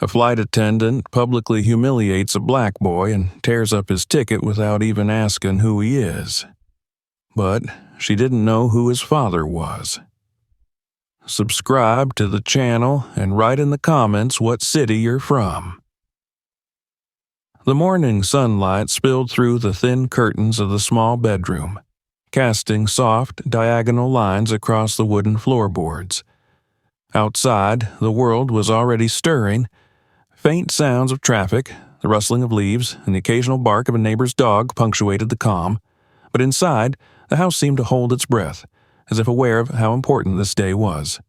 A flight attendant publicly humiliates a black boy and tears up his ticket without even asking who he is. But she didn't know who his father was. Subscribe to the channel and write in the comments what city you're from. The morning sunlight spilled through the thin curtains of the small bedroom, casting soft, diagonal lines across the wooden floorboards. Outside, the world was already stirring. Faint sounds of traffic, the rustling of leaves, and the occasional bark of a neighbor's dog punctuated the calm. But inside, the house seemed to hold its breath, as if aware of how important this day was.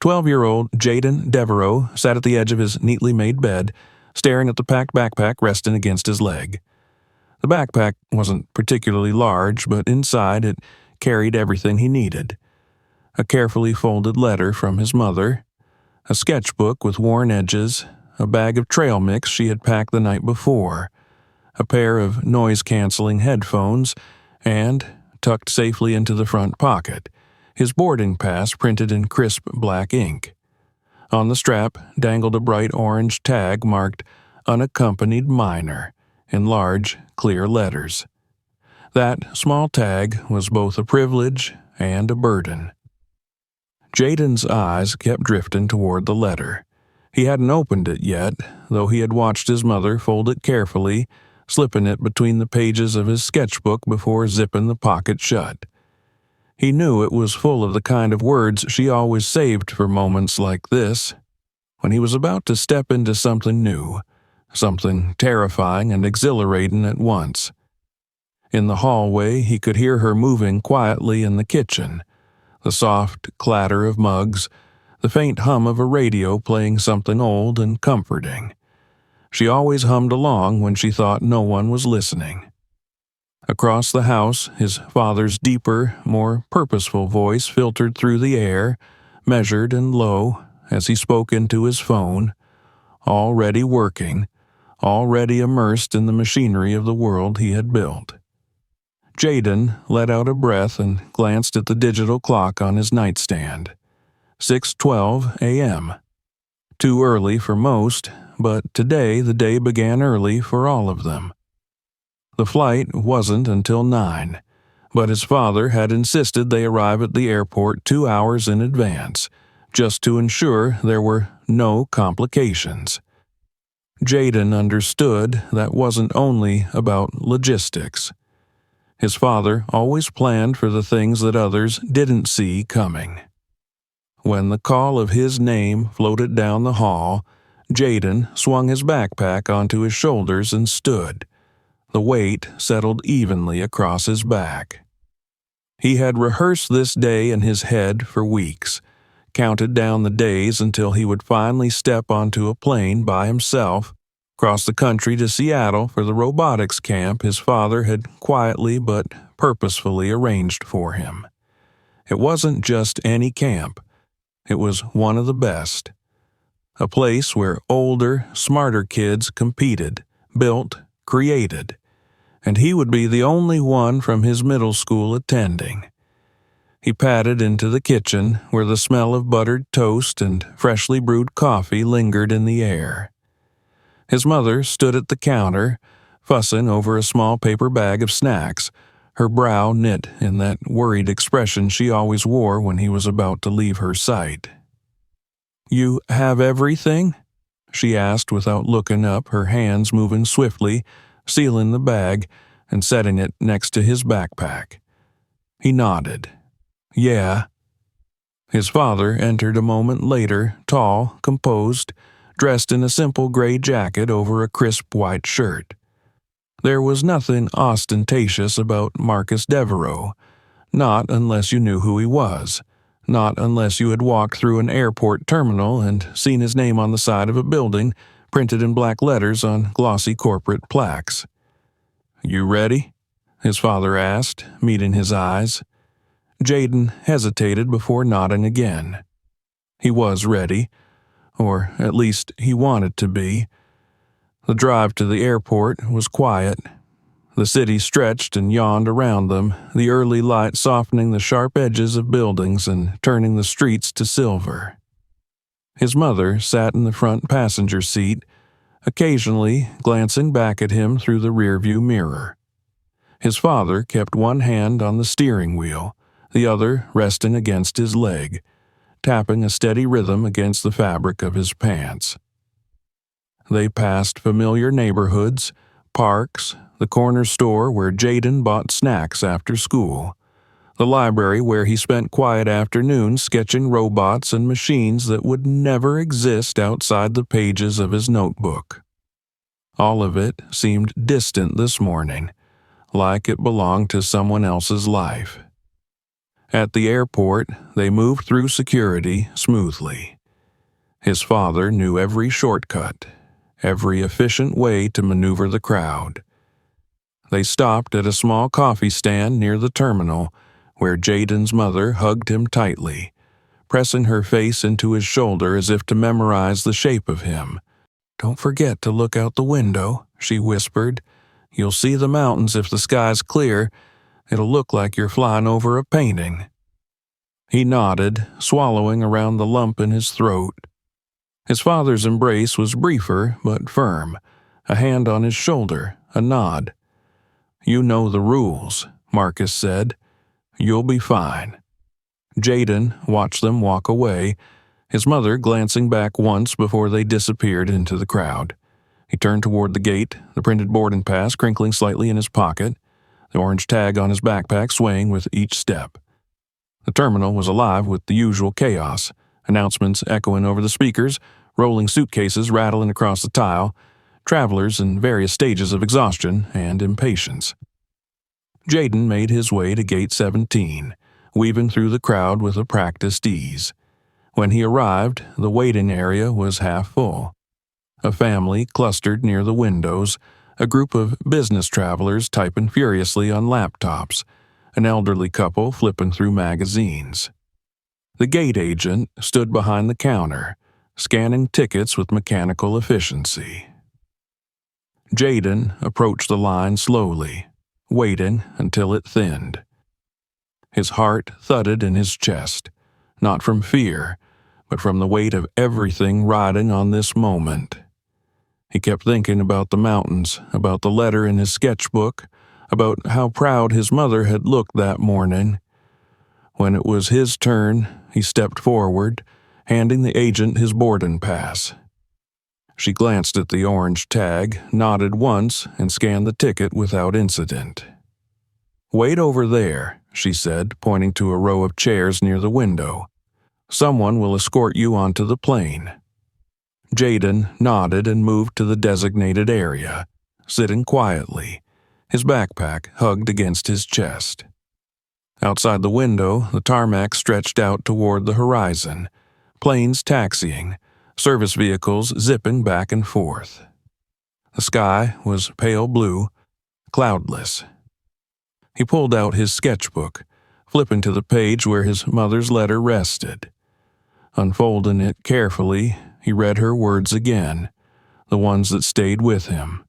12-year-old Jaden Devereaux sat at the edge of his neatly made bed, staring at the packed backpack resting against his leg. The backpack wasn't particularly large, but inside it carried everything he needed. A carefully folded letter from his mother, a sketchbook with worn edges, a bag of trail mix she had packed the night before, a pair of noise-canceling headphones, and, tucked safely into the front pocket, his boarding pass printed in crisp black ink. On the strap dangled a bright orange tag marked "Unaccompanied Minor" in large, clear letters. That small tag was both a privilege and a burden. Jaden's eyes kept drifting toward the letter. He hadn't opened it yet, though he had watched his mother fold it carefully, slipping it between the pages of his sketchbook before zipping the pocket shut. He knew it was full of the kind of words she always saved for moments like this, when he was about to step into something new, something terrifying and exhilarating at once. In the hallway, he could hear her moving quietly in the kitchen, the soft clatter of mugs, the faint hum of a radio playing something old and comforting. She always hummed along when she thought no one was listening. Across the house, his father's deeper, more purposeful voice filtered through the air, measured and low, as he spoke into his phone, already working, already immersed in the machinery of the world he had built. Jaden let out a breath and glanced at the digital clock on his nightstand. 6:12 a.m. Too early for most, but today the day began early for all of them. The flight wasn't until 9, but his father had insisted they arrive at the airport 2 hours in advance, just to ensure there were no complications. Jaden understood that wasn't only about logistics. His father always planned for the things that others didn't see coming. When the call of his name floated down the hall, Jaden swung his backpack onto his shoulders and stood. The weight settled evenly across his back. He had rehearsed this day in his head for weeks, counted down the days until he would finally step onto a plane by himself, cross the country to Seattle for the robotics camp his father had quietly but purposefully arranged for him. It wasn't just any camp. It was one of the best. A place where older, smarter kids competed, built, created, and he would be the only one from his middle school attending. He padded into the kitchen, where the smell of buttered toast and freshly brewed coffee lingered in the air. His mother stood at the counter, fussing over a small paper bag of snacks, her brow knit in that worried expression she always wore when he was about to leave her sight. "You have everything?" she asked without looking up, her hands moving swiftly, sealing the bag and setting it next to his backpack. He nodded. "Yeah." His father entered a moment later, tall, composed, dressed in a simple gray jacket over a crisp white shirt. There was nothing ostentatious about Marcus Devereaux, not unless you knew who he was, not unless you had walked through an airport terminal and seen his name on the side of a building, printed in black letters on glossy corporate plaques. "You ready?" his father asked, meeting his eyes. Jaden hesitated before nodding again. He was ready, or at least he wanted to be. The drive to the airport was quiet. The city stretched and yawned around them, the early light softening the sharp edges of buildings and turning the streets to silver. His mother sat in the front passenger seat, occasionally glancing back at him through the rearview mirror. His father kept one hand on the steering wheel, the other resting against his leg, tapping a steady rhythm against the fabric of his pants. They passed familiar neighborhoods, parks, the corner store where Jaden bought snacks after school, the library where he spent quiet afternoons sketching robots and machines that would never exist outside the pages of his notebook. All of it seemed distant this morning, like it belonged to someone else's life. At the airport, they moved through security smoothly. His father knew every shortcut, every efficient way to maneuver the crowd. They stopped at a small coffee stand near the terminal, where Jaden's mother hugged him tightly, pressing her face into his shoulder as if to memorize the shape of him. "Don't forget to look out the window," she whispered. "You'll see the mountains if the sky's clear. It'll look like you're flying over a painting." He nodded, swallowing around the lump in his throat. His father's embrace was briefer but firm, a hand on his shoulder, a nod. "You know the rules," Marcus said. "You'll be fine." Jaden watched them walk away, his mother glancing back once before they disappeared into the crowd. He turned toward the gate, the printed boarding pass crinkling slightly in his pocket, the orange tag on his backpack swaying with each step. The terminal was alive with the usual chaos, announcements echoing over the speakers, rolling suitcases rattling across the tile, travelers in various stages of exhaustion and impatience. Jaden made his way to Gate 17, weaving through the crowd with a practiced ease. When he arrived, the waiting area was half full. A family clustered near the windows, a group of business travelers typing furiously on laptops, an elderly couple flipping through magazines. The gate agent stood behind the counter, scanning tickets with mechanical efficiency. Jaden approached the line slowly, waiting until it thinned. His heart thudded in his chest, not from fear, but from the weight of everything riding on this moment. He kept thinking about the mountains, about the letter in his sketchbook, about how proud his mother had looked that morning. When it was his turn, he stepped forward, handing the agent his boarding pass. She glanced at the orange tag, nodded once, and scanned the ticket without incident. "Wait over there," she said, pointing to a row of chairs near the window. "Someone will escort you onto the plane." Jaden nodded and moved to the designated area, sitting quietly, his backpack hugged against his chest. Outside the window, the tarmac stretched out toward the horizon, planes taxiing, service vehicles zipping back and forth. The sky was pale blue, cloudless. He pulled out his sketchbook, flipping to the page where his mother's letter rested. Unfolding it carefully, he read her words again, the ones that stayed with him.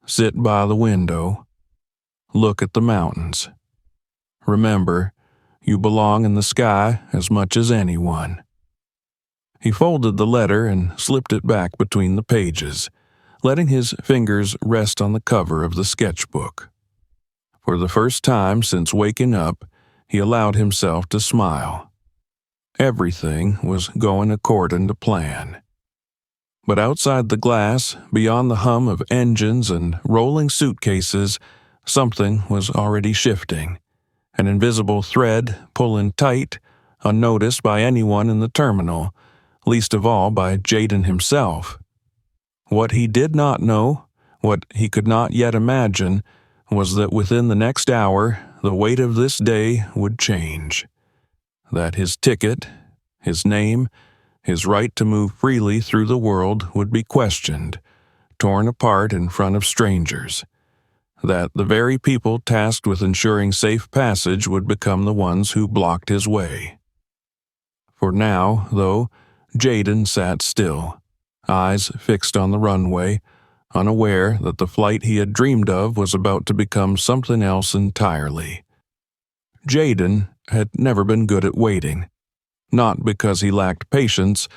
"Sit by the window. Look at the mountains. Remember, you belong in the sky as much as anyone." He folded the letter and slipped it back between the pages, letting his fingers rest on the cover of the sketchbook. For the first time since waking up, he allowed himself to smile. Everything was going according to plan. But outside the glass, beyond the hum of engines and rolling suitcases, something was already shifting, an invisible thread pulling tight, unnoticed by anyone in the terminal, least of all by Jaden himself. What he did not know, what he could not yet imagine, was that within the next hour, the weight of this day would change. That his ticket, his name, his right to move freely through the world would be questioned, torn apart in front of strangers. That the very people tasked with ensuring safe passage would become the ones who blocked his way. For now, though, Jaden sat still, eyes fixed on the runway, unaware that the flight he had dreamed of was about to become something else entirely. Jaden had never been good at waiting, not because he lacked patience,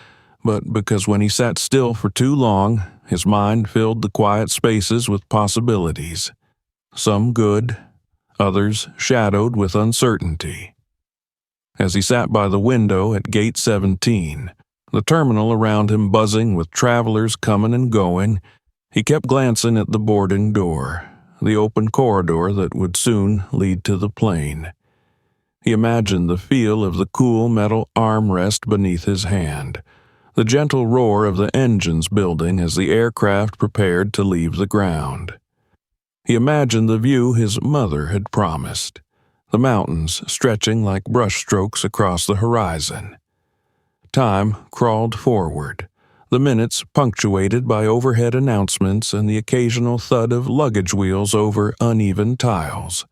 but because when he sat still for too long, his mind filled the quiet spaces with possibilities. Some good, others shadowed with uncertainty. As he sat by the window at Gate 17, the terminal around him buzzing with travelers coming and going, he kept glancing at the boarding door, the open corridor that would soon lead to the plane. He imagined the feel of the cool metal armrest beneath his hand, the gentle roar of the engines building as the aircraft prepared to leave the ground. He imagined the view his mother had promised, the mountains stretching like brushstrokes across the horizon. Time crawled forward, the minutes punctuated by overhead announcements and the occasional thud of luggage wheels over uneven tiles.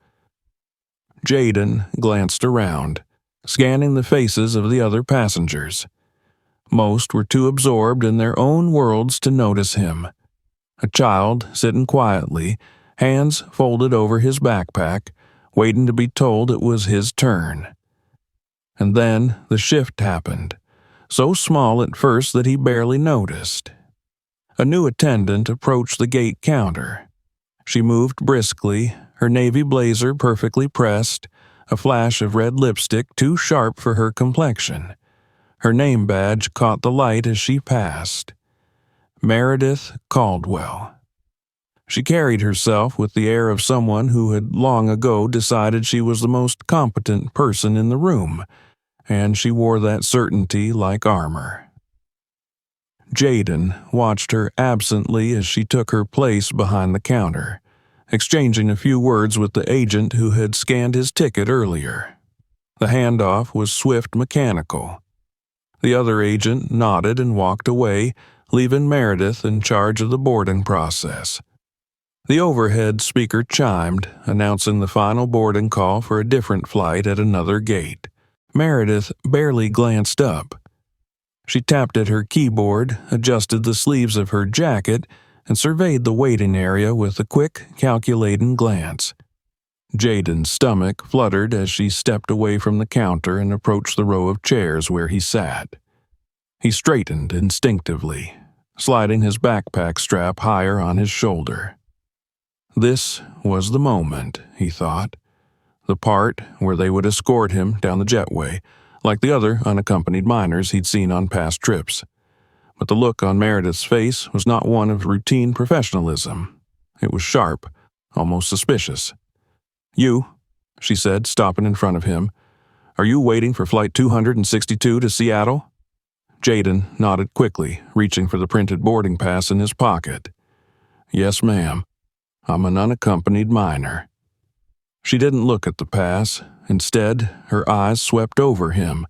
Jaden glanced around, scanning the faces of the other passengers. Most were too absorbed in their own worlds to notice him. A child sitting quietly, hands folded over his backpack, waiting to be told it was his turn. And then the shift happened, so small at first that he barely noticed. A new attendant approached the gate counter. She moved briskly, her navy blazer perfectly pressed, a flash of red lipstick too sharp for her complexion. Her name badge caught the light as she passed. Meredith Caldwell. She carried herself with the air of someone who had long ago decided she was the most competent person in the room, and she wore that certainty like armor. Jaden watched her absently as she took her place behind the counter, exchanging a few words with the agent who had scanned his ticket earlier. The handoff was swift, mechanical. The other agent nodded and walked away, leaving Meredith in charge of the boarding process. The overhead speaker chimed, announcing the final boarding call for a different flight at another gate. Meredith barely glanced up. She tapped at her keyboard, adjusted the sleeves of her jacket, and surveyed the waiting area with a quick, calculating glance. Jaden's stomach fluttered as she stepped away from the counter and approached the row of chairs where he sat. He straightened instinctively, sliding his backpack strap higher on his shoulder. This was the moment, he thought. The part where they would escort him down the jetway, like the other unaccompanied minors he'd seen on past trips. But the look on Meredith's face was not one of routine professionalism. It was sharp, almost suspicious. "You," she said, stopping in front of him. "Are you waiting for Flight 262 to Seattle?" Jaden nodded quickly, reaching for the printed boarding pass in his pocket. "Yes, ma'am. I'm an unaccompanied minor." She didn't look at the pass. Instead, her eyes swept over him.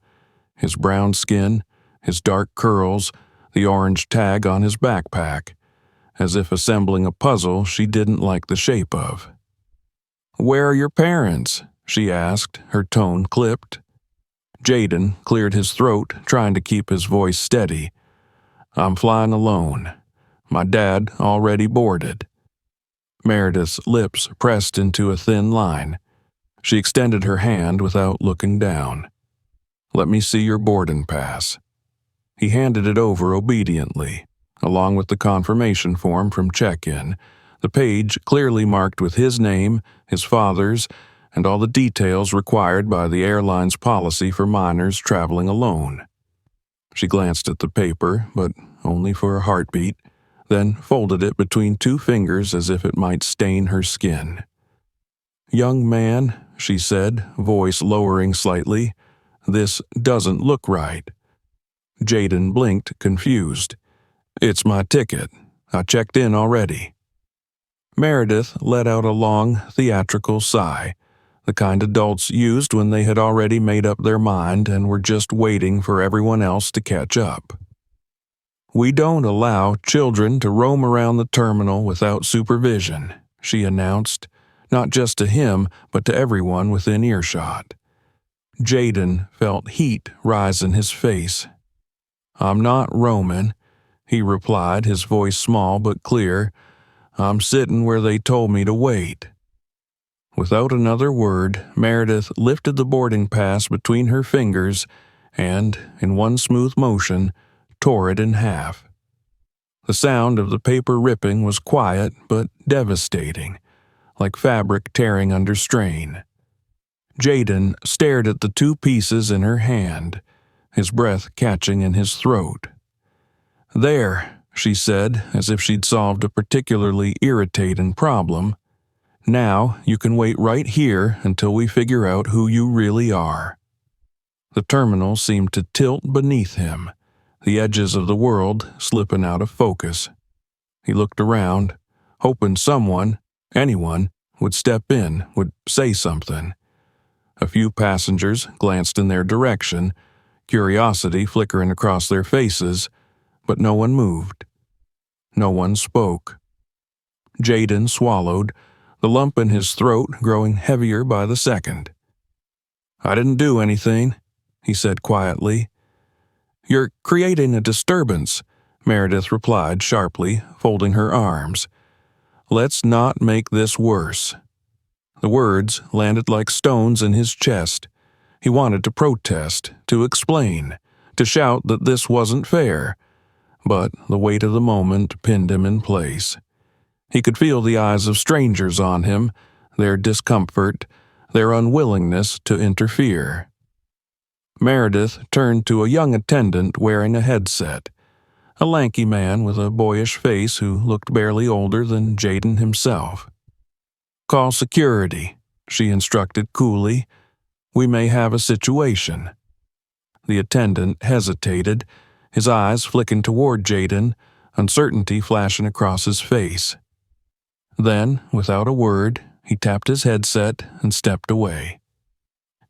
His brown skin, his dark curls, the orange tag on his backpack, as if assembling a puzzle she didn't like the shape of. "Where are your parents?" she asked, her tone clipped. Jaden cleared his throat, trying to keep his voice steady. "I'm flying alone. My dad already boarded." Meredith's lips pressed into a thin line. She extended her hand without looking down. "Let me see your boarding pass." He handed it over obediently, along with the confirmation form from check-in, the page clearly marked with his name, his father's, and all the details required by the airline's policy for minors traveling alone. She glanced at the paper, but only for a heartbeat, then folded it between two fingers as if it might stain her skin. "Young man," she said, voice lowering slightly, "this doesn't look right." Jaden blinked, confused. "It's my ticket. I checked in already." Meredith let out a long, theatrical sigh, the kind adults used when they had already made up their mind and were just waiting for everyone else to catch up. "We don't allow children to roam around the terminal without supervision," she announced, not just to him, but to everyone within earshot. Jaden felt heat rise in his face. "I'm not roaming," he replied, his voice small but clear. "I'm sitting where they told me to wait." Without another word, Meredith lifted the boarding pass between her fingers and, in one smooth motion, tore it in half. The sound of the paper ripping was quiet but devastating, like fabric tearing under strain. Jaden stared at the two pieces in her hand, his breath catching in his throat. "There," she said, as if she'd solved a particularly irritating problem. "Now you can wait right here until we figure out who you really are." The terminal seemed to tilt beneath him, the edges of the world slipping out of focus. He looked around, hoping someone, anyone, would step in, would say something. A few passengers glanced in their direction, curiosity flickering across their faces, but no one moved. No one spoke. Jaden swallowed, the lump in his throat growing heavier by the second. "I didn't do anything," he said quietly. "You're creating a disturbance," Meredith replied sharply, folding her arms. "Let's not make this worse." The words landed like stones in his chest. He wanted to protest, to explain, to shout that this wasn't fair, but the weight of the moment pinned him in place. He could feel the eyes of strangers on him, their discomfort, their unwillingness to interfere. Meredith turned to a young attendant wearing a headset, a lanky man with a boyish face who looked barely older than Jaden himself. "Call security," she instructed coolly. "We may have a situation." The attendant hesitated, his eyes flicking toward Jaden, uncertainty flashing across his face. Then, without a word, he tapped his headset and stepped away.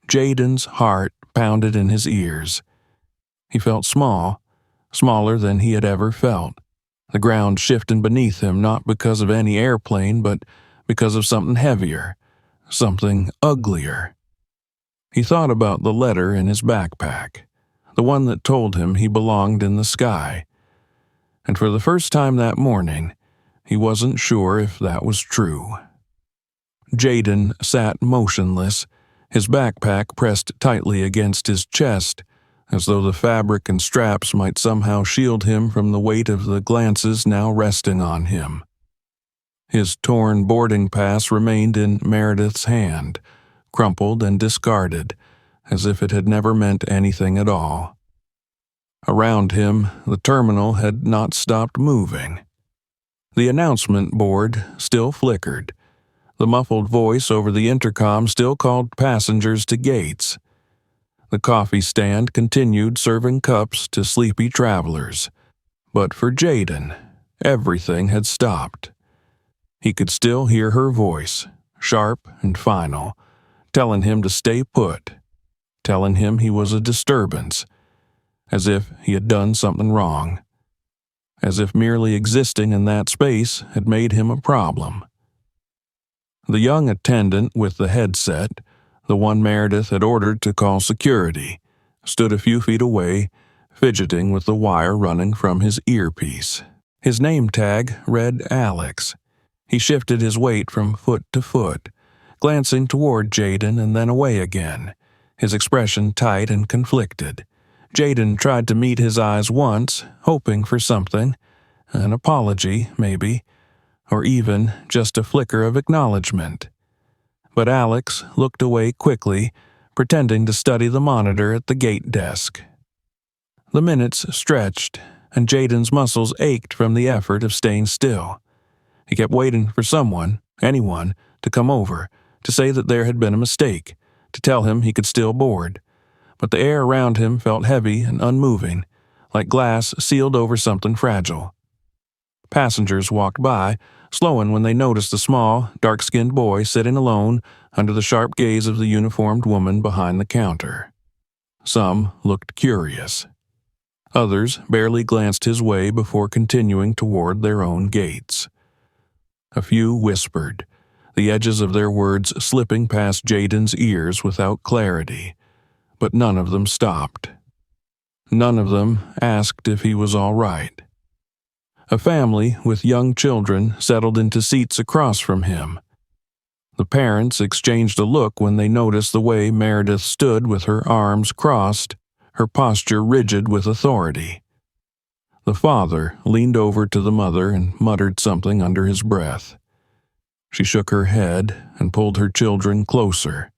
Jaden's heart pounded in his ears. He felt small, smaller than he had ever felt, the ground shifting beneath him not because of any airplane, but because of something heavier, something uglier. He thought about the letter in his backpack, the one that told him he belonged in the sky. And for the first time that morning, he wasn't sure if that was true. Jaden sat motionless, his backpack pressed tightly against his chest, as though the fabric and straps might somehow shield him from the weight of the glances now resting on him. His torn boarding pass remained in Meredith's hand, crumpled and discarded, as if it had never meant anything at all. Around him, the terminal had not stopped moving. The announcement board still flickered. The muffled voice over the intercom still called passengers to gates. The coffee stand continued serving cups to sleepy travelers. But for Jaden, everything had stopped. He could still hear her voice, sharp and final, telling him to stay put, telling him he was a disturbance, as if he had done something wrong, as if merely existing in that space had made him a problem. The young attendant with the headset, the one Meredith had ordered to call security, stood a few feet away, fidgeting with the wire running from his earpiece. His name tag read Alex. He shifted his weight from foot to foot, glancing toward Jaden and then away again, his expression tight and conflicted. Jaden tried to meet his eyes once, hoping for something, an apology, maybe, or even just a flicker of acknowledgement. But Alex looked away quickly, pretending to study the monitor at the gate desk. The minutes stretched, and Jaden's muscles ached from the effort of staying still. He kept waiting for someone, anyone, to come over, to say that there had been a mistake, to tell him he could still board. But the air around him felt heavy and unmoving, like glass sealed over something fragile. Passengers walked by, slowing when they noticed the small, dark-skinned boy sitting alone under the sharp gaze of the uniformed woman behind the counter. Some looked curious. Others barely glanced his way before continuing toward their own gates. A few whispered, the edges of their words slipping past Jaden's ears without clarity, but none of them stopped. None of them asked if he was all right. A family with young children settled into seats across from him. The parents exchanged a look when they noticed the way Meredith stood with her arms crossed, her posture rigid with authority. The father leaned over to the mother and muttered something under his breath. She shook her head and pulled her children closer.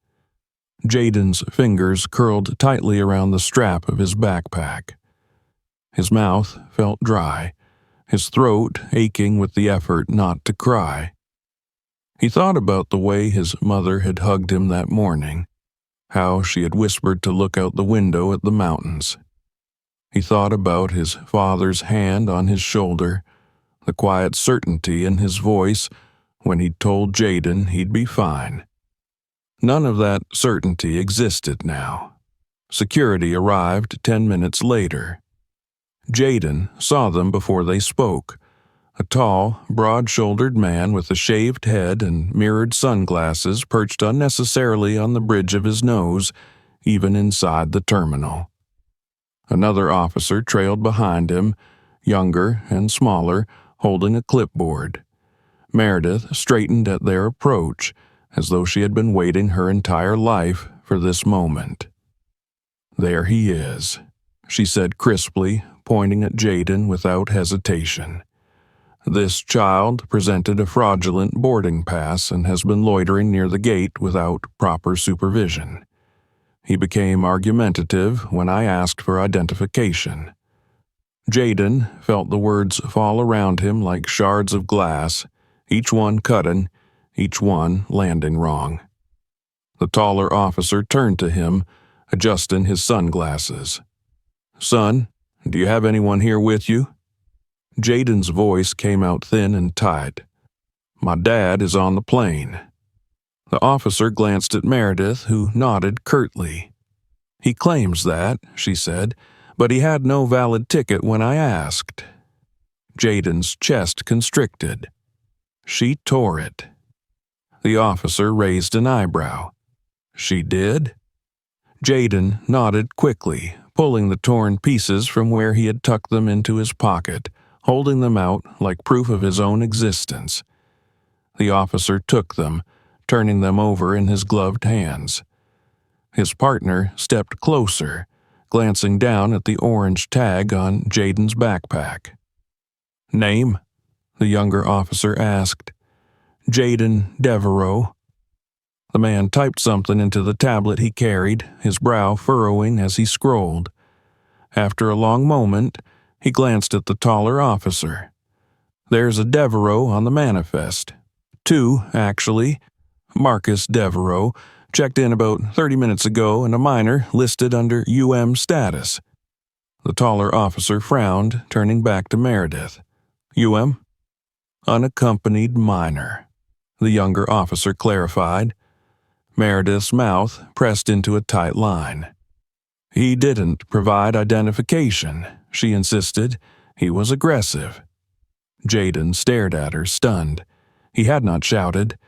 Jaden's fingers curled tightly around the strap of his backpack. His mouth felt dry, his throat aching with the effort not to cry. He thought about the way his mother had hugged him that morning, how she had whispered to look out the window at the mountains. He thought about his father's hand on his shoulder, the quiet certainty in his voice when he'd told Jaden he'd be fine. None of that certainty existed now. Security arrived 10 minutes later. Jaden saw them before they spoke. A tall, broad-shouldered man with a shaved head and mirrored sunglasses perched unnecessarily on the bridge of his nose, even inside the terminal. Another officer trailed behind him, younger and smaller, holding a clipboard. Meredith straightened at their approach, as though she had been waiting her entire life for this moment. "There he is," she said crisply, pointing at Jaden without hesitation. "This child presented a fraudulent boarding pass and has been loitering near the gate without proper supervision. He became argumentative when I asked for identification." Jaden felt the words fall around him like shards of glass, each one cutting, each one landing wrong. The taller officer turned to him, adjusting his sunglasses. "Son, do you have anyone here with you?" Jaden's voice came out thin and tight. "My dad is on the plane." The officer glanced at Meredith, who nodded curtly. "He claims that," she said, "but he had no valid ticket when I asked." Jaden's chest constricted. She tore it. The officer raised an eyebrow. "She did?" Jaden nodded quickly, pulling the torn pieces from where he had tucked them into his pocket, holding them out like proof of his own existence. The officer took them, turning them over in his gloved hands. His partner stepped closer, glancing down at the orange tag on Jaden's backpack. "Name?" the younger officer asked. "Jaden Devereaux." The man typed something into the tablet he carried, his brow furrowing as he scrolled. After a long moment, he glanced at the taller officer. "There's a Devereaux on the manifest. 2, actually. Marcus Devereaux, checked in about 30 minutes ago, and a minor listed under UM status." The taller officer frowned, turning back to Meredith. "UM?" "Unaccompanied minor," the younger officer clarified. Meredith's mouth pressed into a tight line. "He didn't provide identification," she insisted. "He was aggressive." Jaden stared at her, stunned. He had not shouted.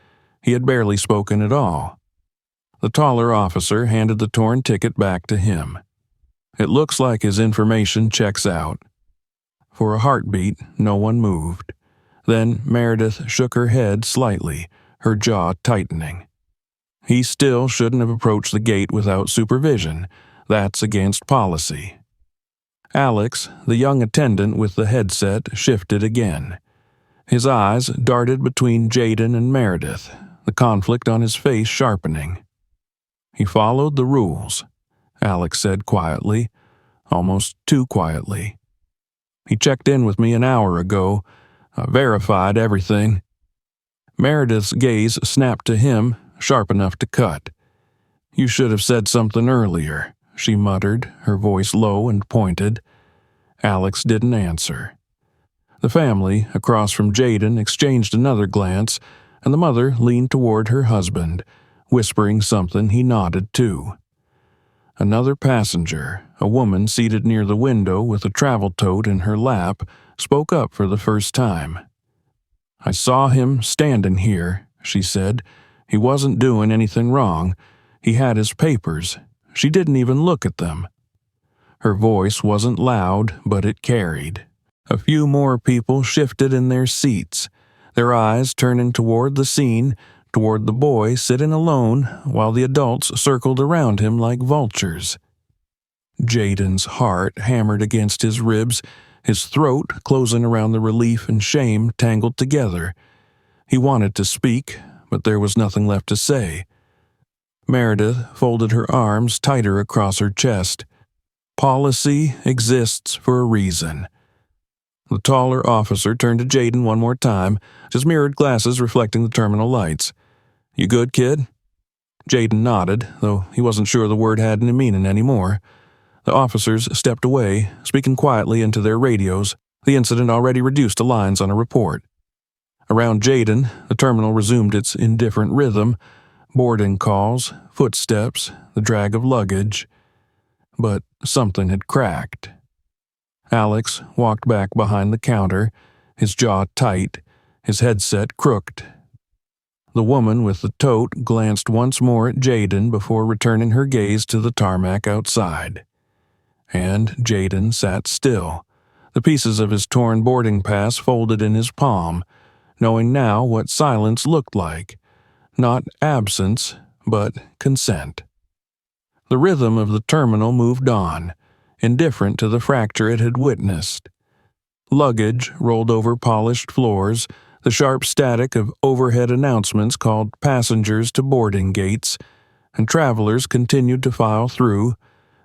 He had barely spoken at all. The taller officer handed the torn ticket back to him. "It looks like his information checks out." For a heartbeat, no one moved. Then Meredith shook her head slightly, her jaw tightening. "He still shouldn't have approached the gate without supervision. That's against policy." Alex, the young attendant with the headset, shifted again. His eyes darted between Jaden and Meredith, the conflict on his face sharpening. "He followed the rules," Alex said quietly, almost too quietly. "He checked in with me an hour ago. I verified everything." Meredith's gaze snapped to him, sharp enough to cut. "You should have said something earlier," she muttered, her voice low and pointed. Alex didn't answer. The family, across from Jaden, exchanged another glance, and the mother leaned toward her husband, whispering something he nodded to. Another passenger, a woman seated near the window with a travel tote in her lap, spoke up for the first time. "I saw him standing here," she said. "He wasn't doing anything wrong. He had his papers. She didn't even look at them." Her voice wasn't loud, but it carried. A few more people shifted in their seats, their eyes turning toward the scene, toward the boy sitting alone while the adults circled around him like vultures. Jaden's heart hammered against his ribs, his throat closing around the relief and shame tangled together. He wanted to speak, but there was nothing left to say. Meredith folded her arms tighter across her chest. Policy exists for a reason. The taller officer turned to Jaden one more time, his mirrored glasses reflecting the terminal lights. "You good, kid?" Jaden nodded, though he wasn't sure the word had any meaning anymore. The officers stepped away, speaking quietly into their radios, the incident already reduced to lines on a report. Around Jaden, the terminal resumed its indifferent rhythm, boarding calls, footsteps, the drag of luggage. But something had cracked. Alex walked back behind the counter, his jaw tight, his headset crooked. The woman with the tote glanced once more at Jaden before returning her gaze to the tarmac outside. And Jaden sat still, the pieces of his torn boarding pass folded in his palm, knowing now what silence looked like. Not absence, but consent. The rhythm of the terminal moved on, indifferent to the fracture it had witnessed. Luggage rolled over polished floors, the sharp static of overhead announcements called passengers to boarding gates, and travelers continued to file through,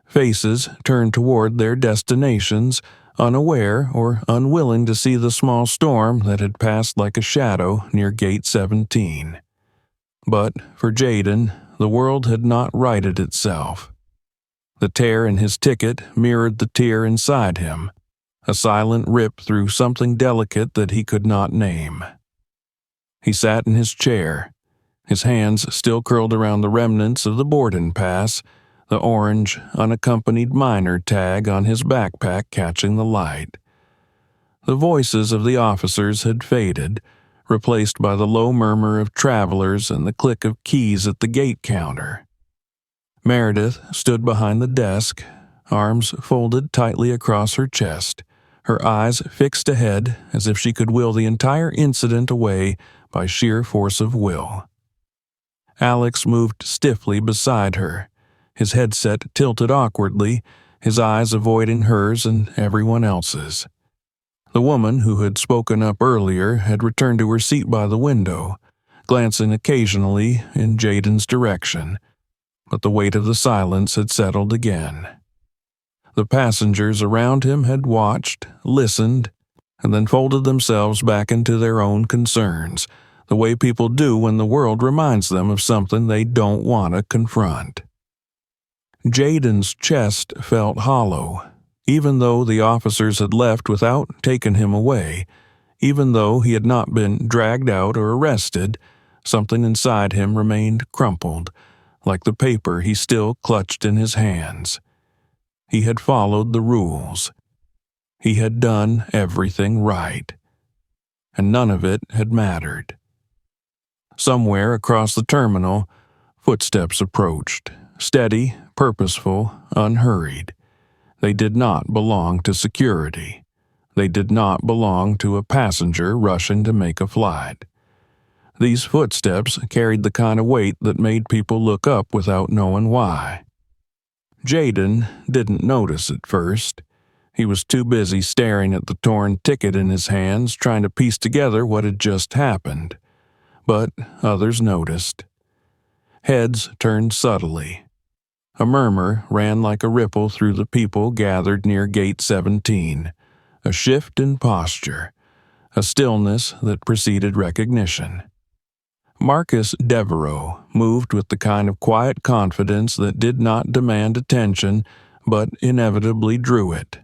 faces turned toward their destinations, unaware or unwilling to see the small storm that had passed like a shadow near Gate 17. But for Jaden, the world had not righted itself. The tear in his ticket mirrored the tear inside him, a silent rip through something delicate that he could not name. He sat in his chair, his hands still curled around the remnants of the boarding pass, the orange, unaccompanied minor tag on his backpack catching the light. The voices of the officers had faded, replaced by the low murmur of travelers and the click of keys at the gate counter. Meredith stood behind the desk, arms folded tightly across her chest, her eyes fixed ahead as if she could will the entire incident away by sheer force of will. Alex moved stiffly beside her, his headset tilted awkwardly, his eyes avoiding hers and everyone else's. The woman who had spoken up earlier had returned to her seat by the window, glancing occasionally in Jaden's direction, but the weight of the silence had settled again. The passengers around him had watched, listened, and then folded themselves back into their own concerns, the way people do when the world reminds them of something they don't want to confront. Jaden's chest felt hollow, even though the officers had left without taking him away, even though he had not been dragged out or arrested. Something inside him remained crumpled, like the paper he still clutched in his hands. He had followed the rules. He had done everything right. And none of it had mattered. Somewhere across the terminal, footsteps approached, steady, purposeful, unhurried. They did not belong to security. They did not belong to a passenger rushing to make a flight. These footsteps carried the kind of weight that made people look up without knowing why. Jaden didn't notice at first. He was too busy staring at the torn ticket in his hands, trying to piece together what had just happened. But others noticed. Heads turned subtly. A murmur ran like a ripple through the people gathered near Gate 17, a shift in posture, a stillness that preceded recognition. Marcus Devereaux moved with the kind of quiet confidence that did not demand attention, but inevitably drew it.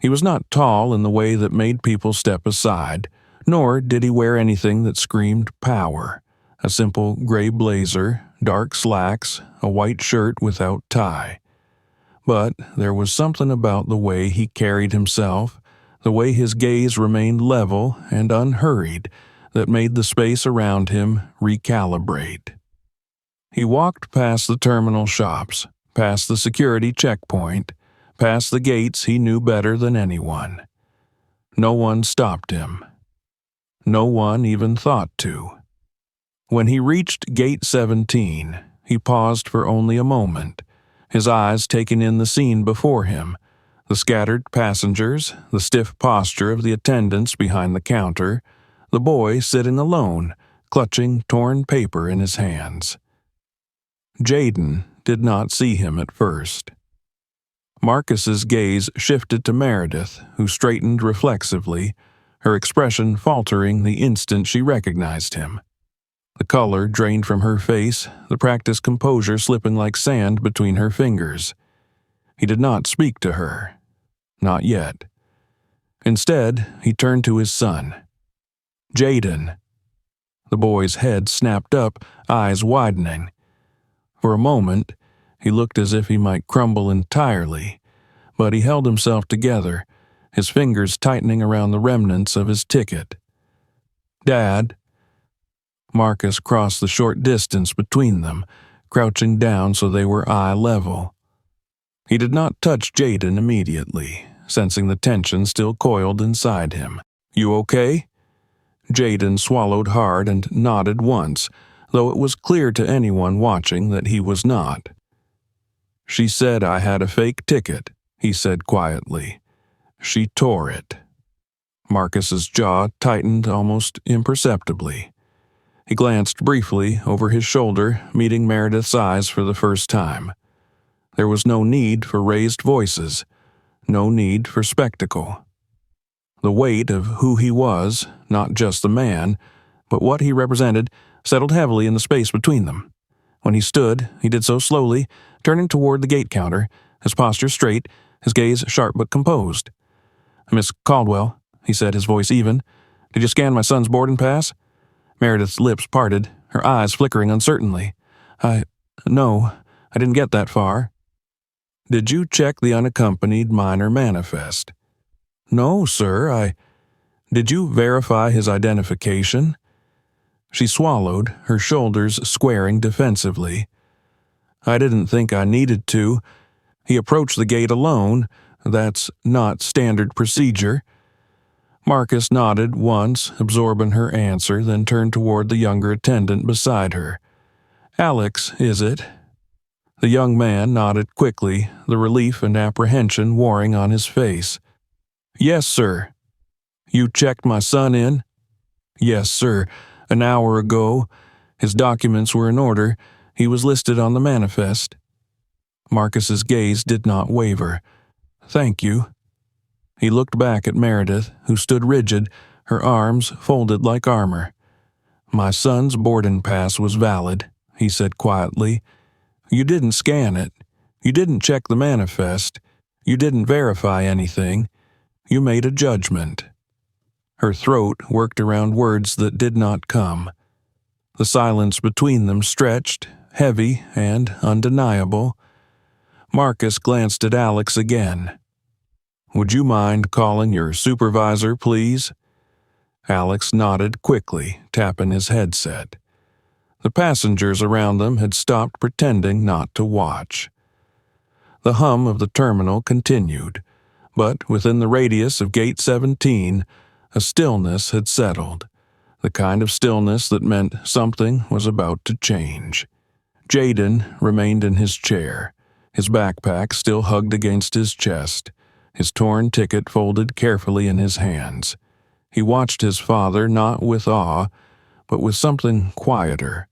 He was not tall in the way that made people step aside, nor did he wear anything that screamed power. A simple gray blazer, dark slacks, a white shirt without tie. But there was something about the way he carried himself, the way his gaze remained level and unhurried, that made the space around him recalibrate. He walked past the terminal shops, past the security checkpoint, past the gates he knew better than anyone. No one stopped him. No one even thought to. When he reached Gate 17, he paused for only a moment, his eyes taking in the scene before him, The scattered passengers, the stiff posture of the attendants behind the counter, the boy sitting alone, clutching torn paper in his hands. Jaden did not see him at first. Marcus's gaze shifted to Meredith, who straightened reflexively, her expression faltering the instant she recognized him. The color drained from her face, the practiced composure slipping like sand between her fingers. He did not speak to her. Not yet. Instead, he turned to his son. Jaden. The boy's head snapped up, eyes widening. For a moment, he looked as if he might crumble entirely, but he held himself together, his fingers tightening around the remnants of his ticket. "Dad." Marcus crossed the short distance between them, crouching down so they were eye level. He did not touch Jaden immediately, sensing the tension still coiled inside him. "You okay?" Jaden swallowed hard and nodded once, though it was clear to anyone watching that he was not. "She said I had a fake ticket," he said quietly. "She tore it." Marcus's jaw tightened almost imperceptibly. He glanced briefly over his shoulder, meeting Meredith's eyes for the first time. There was no need for raised voices, no need for spectacle. The weight of who he was, not just the man, but what he represented, settled heavily in the space between them. When he stood, he did so slowly, turning toward the gate counter, his posture straight, his gaze sharp but composed. "Miss Caldwell," he said, his voice even, "did you scan my son's boarding pass?" Meredith's lips parted, her eyes flickering uncertainly. No, I didn't get that far." "Did you check the unaccompanied minor manifest?" "No, sir, Did you verify his identification?" She swallowed, her shoulders squaring defensively. "I didn't think I needed to. He approached the gate alone. That's not standard procedure." Marcus nodded once, absorbing her answer, then turned toward the younger attendant beside her. "Alex, is it?" The young man nodded quickly, the relief and apprehension warring on his face. "Yes, sir." "You checked my son in?" "Yes, sir. An hour ago. His documents were in order. He was listed on the manifest." Marcus's gaze did not waver. "Thank you." He looked back at Meredith, who stood rigid, her arms folded like armor. "My son's boarding pass was valid," he said quietly. "You didn't scan it. You didn't check the manifest. You didn't verify anything. You made a judgment." Her throat worked around words that did not come. The silence between them stretched, heavy and undeniable. Marcus glanced at Alex again. "Would you mind calling your supervisor, please?" Alex nodded quickly, tapping his headset. The passengers around them had stopped pretending not to watch. The hum of the terminal continued, but within the radius of Gate 17, a stillness had settled, the kind of stillness that meant something was about to change. Jaden remained in his chair, his backpack still hugged against his chest, his torn ticket folded carefully in his hands. He watched his father not with awe, but with something quieter,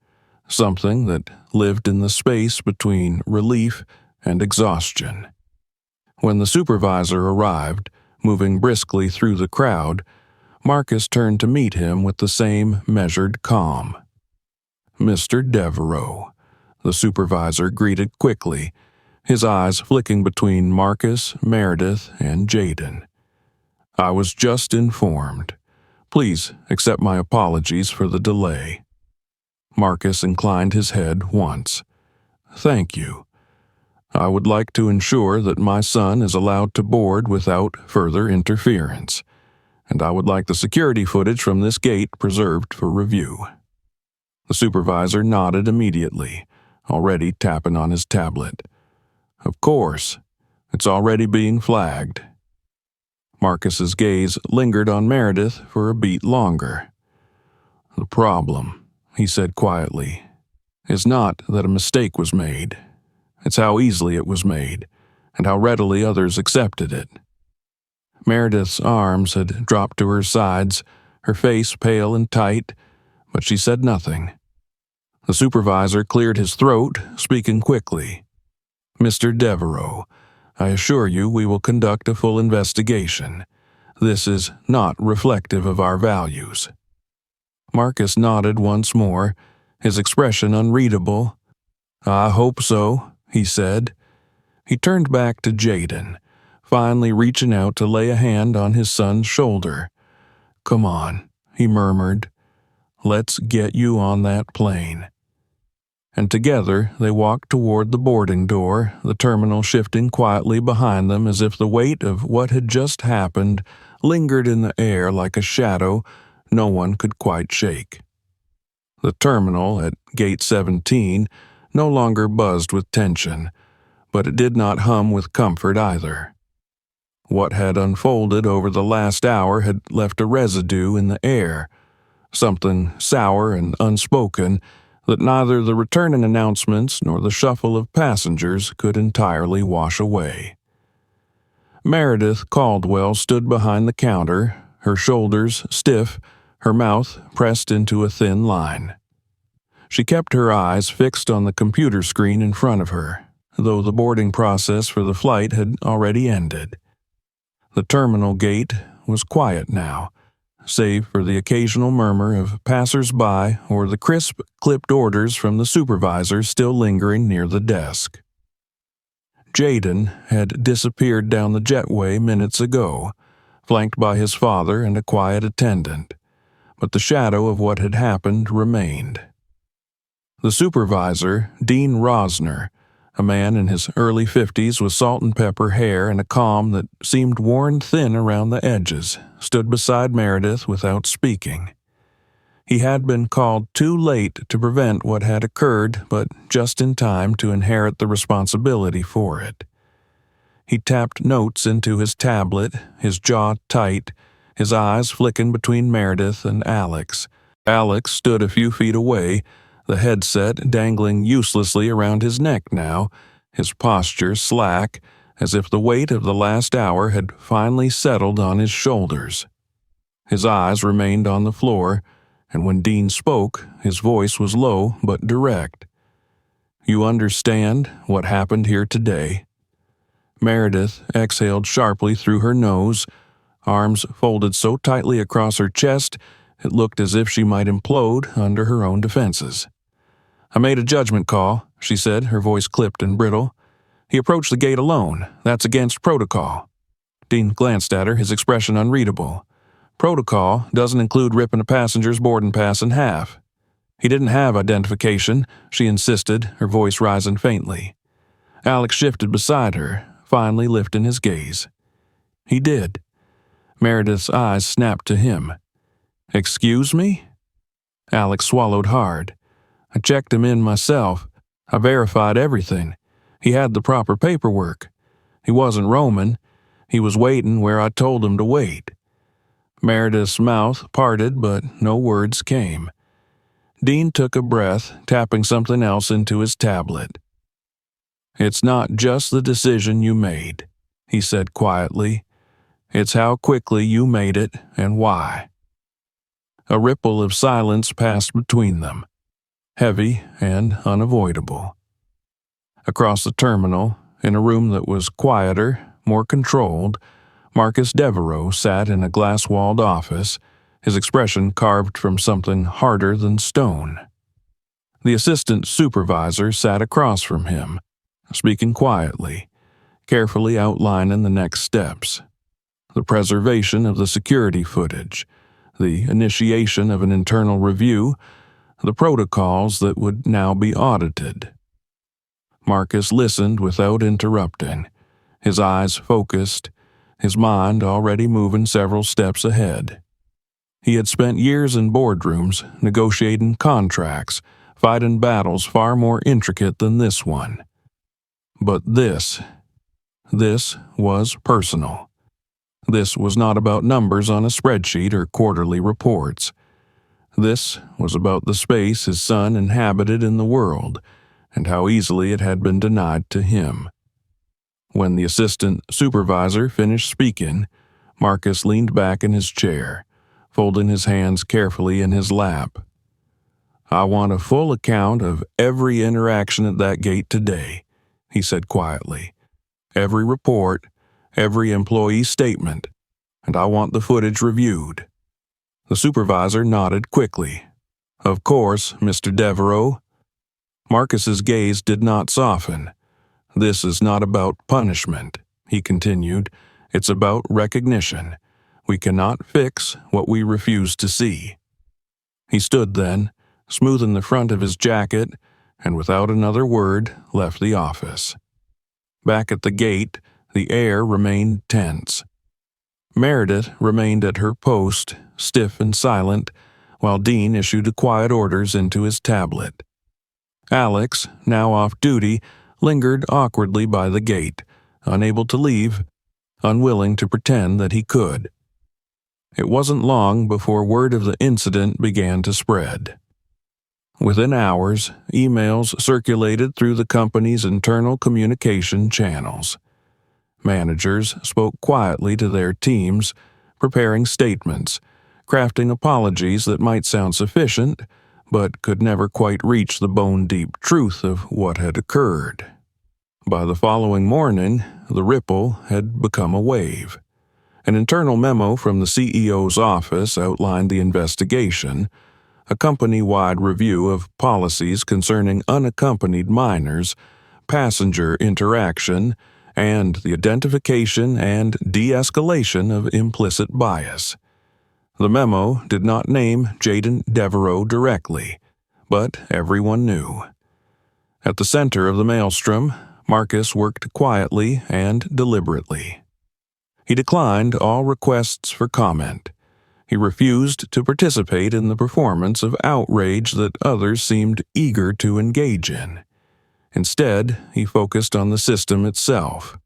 something that lived in the space between relief and exhaustion. When the supervisor arrived, moving briskly through the crowd, Marcus turned to meet him with the same measured calm. "Mr. Devereaux," the supervisor greeted quickly, his eyes flicking between Marcus, Meredith, and Jaden. "I was just informed. Please accept my apologies for the delay." Marcus inclined his head once. "Thank you. I would like to ensure that my son is allowed to board without further interference, and I would like the security footage from this gate preserved for review." The supervisor nodded immediately, already tapping on his tablet. "Of course. It's already being flagged." Marcus's gaze lingered on Meredith for a beat longer. "The problem," he said quietly, "is not that a mistake was made. It's how easily it was made, and how readily others accepted it. Meredith's arms had dropped to her sides, her face pale and tight, but she said nothing. The supervisor cleared his throat, speaking quickly. "Mr. Devereaux, I assure you we will conduct a full investigation. This is not reflective of our values." Marcus nodded once more, his expression unreadable. "I hope so," he said. He turned back to Jaden, finally reaching out to lay a hand on his son's shoulder. "Come on," he murmured. "Let's get you on that plane." And together they walked toward the boarding door, the terminal shifting quietly behind them as if the weight of what had just happened lingered in the air like a shadow no one could quite shake. The terminal at Gate 17 no longer buzzed with tension, but it did not hum with comfort either. What had unfolded over the last hour had left a residue in the air, something sour and unspoken that neither the returning announcements nor the shuffle of passengers could entirely wash away. Meredith Caldwell stood behind the counter, her shoulders stiff, her mouth pressed into a thin line. She kept her eyes fixed on the computer screen in front of her, though the boarding process for the flight had already ended. The terminal gate was quiet now, save for the occasional murmur of passers-by or the crisp, clipped orders from the supervisor still lingering near the desk. Jaden had disappeared down the jetway minutes ago, flanked by his father and a quiet attendant, but the shadow of what had happened remained. The supervisor, Dean Rosner, a man in his early 50s with salt and pepper hair and a calm that seemed worn thin around the edges, stood beside Meredith without speaking. He had been called too late to prevent what had occurred, but just in time to inherit the responsibility for it. He tapped notes into his tablet, his jaw tight, his eyes flicking between Meredith and Alex. Alex stood a few feet away, the headset dangling uselessly around his neck now, his posture slack, as if the weight of the last hour had finally settled on his shoulders. His eyes remained on the floor, and when Dean spoke, his voice was low but direct. "You understand what happened here today?" Meredith exhaled sharply through her nose, arms folded so tightly across her chest it looked as if she might implode under her own defenses. "I made a judgment call," she said, her voice clipped and brittle. "He approached the gate alone. That's against protocol." Dean glanced at her, his expression unreadable. "Protocol doesn't include ripping a passenger's boarding pass in half." "He didn't have identification," she insisted, her voice rising faintly. Alex shifted beside her, finally lifting his gaze. "He did." Meredith's eyes snapped to him. "Excuse me?" Alex swallowed hard. "I checked him in myself. I verified everything. He had the proper paperwork. He wasn't roaming. He was waiting where I told him to wait." Meredith's mouth parted, but no words came. Dean took a breath, tapping something else into his tablet. "It's not just the decision you made," he said quietly. "It's how quickly you made it and why." A ripple of silence passed between them, heavy and unavoidable. Across the terminal, in a room that was quieter, more controlled, Marcus Devereaux sat in a glass-walled office, his expression carved from something harder than stone. The assistant supervisor sat across from him, speaking quietly, carefully outlining the next steps. The preservation of the security footage, the initiation of an internal review, the protocols that would now be audited. Marcus listened without interrupting, his eyes focused, his mind already moving several steps ahead. He had spent years in boardrooms, negotiating contracts, fighting battles far more intricate than this one. But this was personal. This was not about numbers on a spreadsheet or quarterly reports. This was about the space his son inhabited in the world, and how easily it had been denied to him. When the assistant supervisor finished speaking, Marcus leaned back in his chair, folding his hands carefully in his lap. "I want a full account of every interaction at that gate today," he said quietly. "Every report, every employee statement, and I want the footage reviewed." The supervisor nodded quickly. "Of course, Mr. Devereaux." Marcus's gaze did not soften. "This is not about punishment," he continued. "It's about recognition. We cannot fix what we refuse to see." He stood then, smoothing the front of his jacket, and without another word left the office. Back at the gate, the air remained tense. Meredith remained at her post, stiff and silent, while Dean issued quiet orders into his tablet. Alex, now off duty, lingered awkwardly by the gate, unable to leave, unwilling to pretend that he could. It wasn't long before word of the incident began to spread. Within hours, emails circulated through the company's internal communication channels. Managers spoke quietly to their teams, preparing statements, crafting apologies that might sound sufficient, but could never quite reach the bone-deep truth of what had occurred. By the following morning, the ripple had become a wave. An internal memo from the CEO's office outlined the investigation, a company-wide review of policies concerning unaccompanied minors, passenger interaction, and the identification and de-escalation of implicit bias. The memo did not name Jaden Devereaux directly, but everyone knew. At the center of the maelstrom, Marcus worked quietly and deliberately. He declined all requests for comment. He refused to participate in the performance of outrage that others seemed eager to engage in. Instead, he focused on the system itself,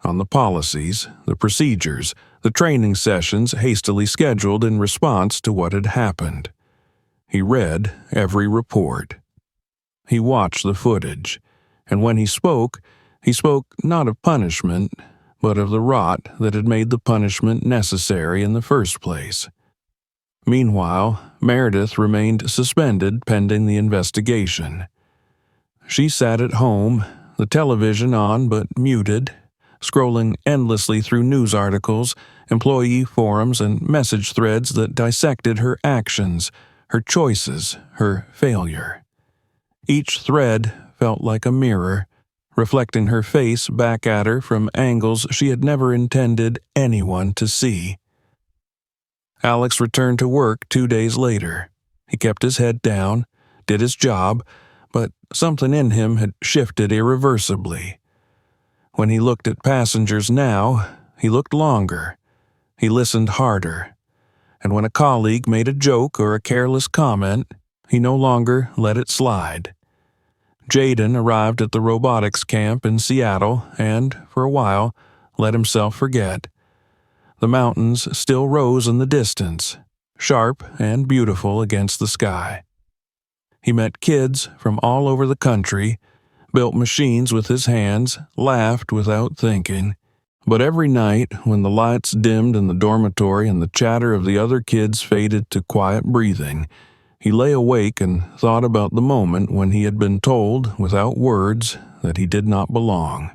on the policies, the procedures, the training sessions hastily scheduled in response to what had happened. He read every report. He watched the footage, and when he spoke not of punishment, but of the rot that had made the punishment necessary in the first place. Meanwhile, Meredith remained suspended pending the investigation. She sat at home, the television on but muted, scrolling endlessly through news articles, employee forums, and message threads that dissected her actions, her choices, her failure. Each thread felt like a mirror, reflecting her face back at her from angles she had never intended anyone to see. Alex returned to work 2 days later. He kept his head down, did his job, but something in him had shifted irreversibly. When he looked at passengers now, he looked longer. He listened harder. And when a colleague made a joke or a careless comment, he no longer let it slide. Jaden arrived at the robotics camp in Seattle and, for a while, let himself forget. The mountains still rose in the distance, sharp and beautiful against the sky. He met kids from all over the country, built machines with his hands, laughed without thinking. But every night, when the lights dimmed in the dormitory and the chatter of the other kids faded to quiet breathing, he lay awake and thought about the moment when he had been told, without words, that he did not belong.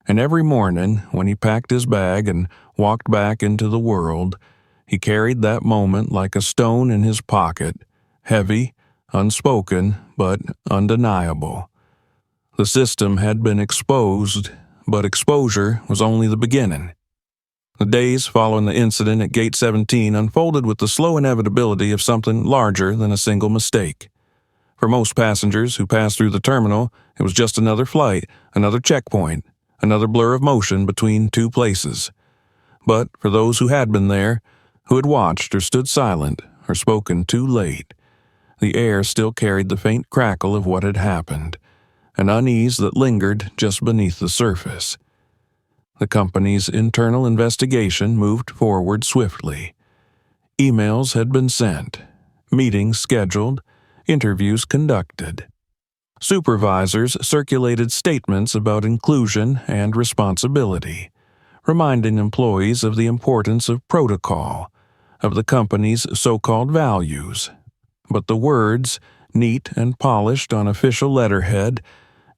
And every morning, when he packed his bag and walked back into the world, he carried that moment like a stone in his pocket, heavy, unspoken, but undeniable. The system had been exposed, but exposure was only the beginning. The days following the incident at Gate 17 unfolded with the slow inevitability of something larger than a single mistake. For most passengers who passed through the terminal, it was just another flight, another checkpoint, another blur of motion between two places. But for those who had been there, who had watched or stood silent or spoken too late, the air still carried the faint crackle of what had happened, an unease that lingered just beneath the surface. The company's internal investigation moved forward swiftly. Emails had been sent, meetings scheduled, interviews conducted. Supervisors circulated statements about inclusion and responsibility, reminding employees of the importance of protocol, of the company's so-called values. But the words, neat and polished on official letterhead,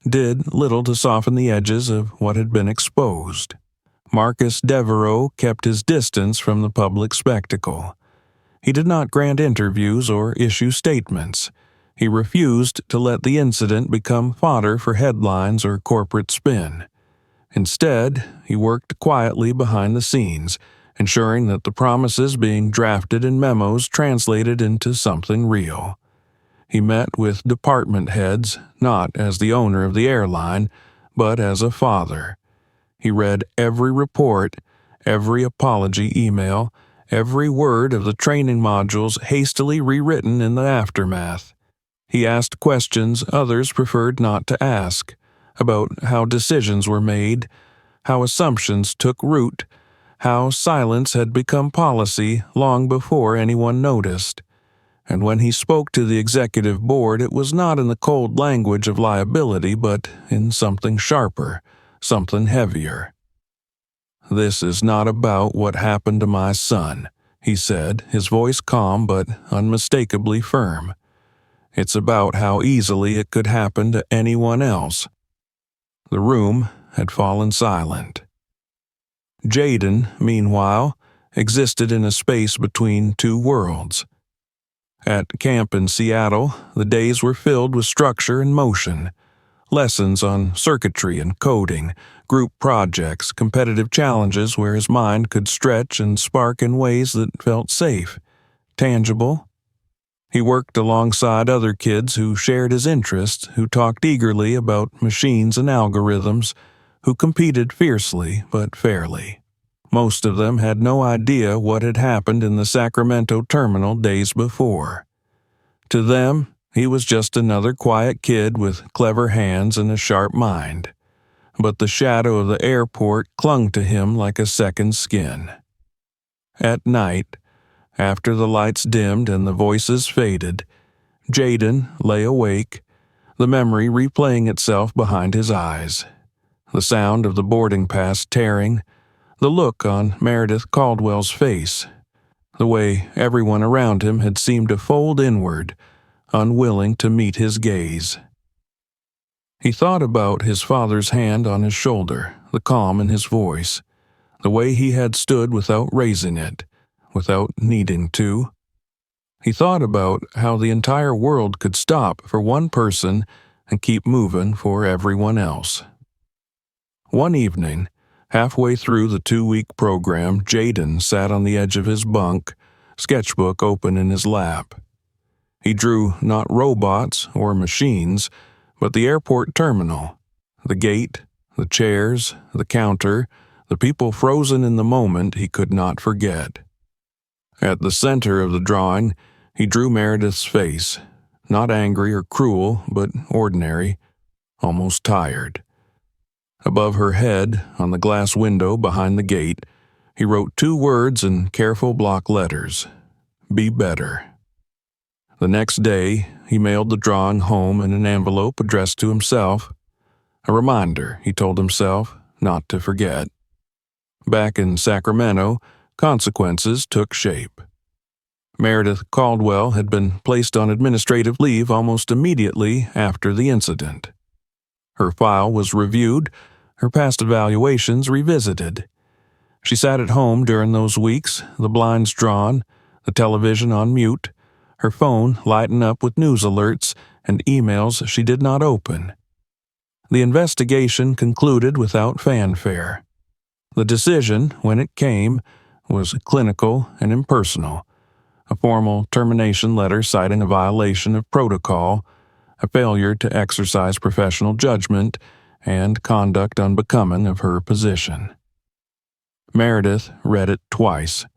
did little to soften the edges of what had been exposed. Marcus Devereaux kept his distance from the public spectacle. He did not grant interviews or issue statements. He refused to let the incident become fodder for headlines or corporate spin. Instead, he worked quietly behind the scenes, ensuring that the promises being drafted in memos translated into something real. He met with department heads, not as the owner of the airline, but as a father. He read every report, every apology email, every word of the training modules hastily rewritten in the aftermath. He asked questions others preferred not to ask, about how decisions were made, how assumptions took root, how silence had become policy long before anyone noticed. And when he spoke to the executive board, it was not in the cold language of liability, but in something sharper, something heavier. "This is not about what happened to my son," he said, his voice calm but unmistakably firm. "It's about how easily it could happen to anyone else." The room had fallen silent. Jaden, meanwhile, existed in a space between two worlds. At camp in Seattle, the days were filled with structure and motion. Lessons on circuitry and coding, group projects, competitive challenges where his mind could stretch and spark in ways that felt safe, tangible. He worked alongside other kids who shared his interests, who talked eagerly about machines and algorithms, who competed fiercely but fairly. Most of them had no idea what had happened in the Sacramento terminal days before. To them, he was just another quiet kid with clever hands and a sharp mind. But the shadow of the airport clung to him like a second skin. At night, after the lights dimmed and the voices faded, Jaden lay awake, the memory replaying itself behind his eyes. The sound of the boarding pass tearing, the look on Meredith Caldwell's face, the way everyone around him had seemed to fold inward, unwilling to meet his gaze. He thought about his father's hand on his shoulder, the calm in his voice, the way he had stood without raising it, without needing to. He thought about how the entire world could stop for one person and keep moving for everyone else. One evening, halfway through the 2-week program, Jaden sat on the edge of his bunk, sketchbook open in his lap. He drew not robots or machines, but the airport terminal, the gate, the chairs, the counter, the people frozen in the moment he could not forget. At the center of the drawing, he drew Meredith's face, not angry or cruel, but ordinary, almost tired. Above her head, on the glass window behind the gate, he wrote 2 words in careful block letters: "Be better." The next day, he mailed the drawing home in an envelope addressed to himself. A reminder, he told himself, not to forget. Back in Sacramento, consequences took shape. Meredith Caldwell had been placed on administrative leave almost immediately after the incident. Her file was reviewed, her past evaluations revisited. She sat at home during those weeks, the blinds drawn, the television on mute, her phone lighting up with news alerts and emails she did not open. The investigation concluded without fanfare. The decision, when it came, was clinical and impersonal. A formal termination letter citing a violation of protocol, a failure to exercise professional judgment, and conduct unbecoming of her position. Meredith read it twice,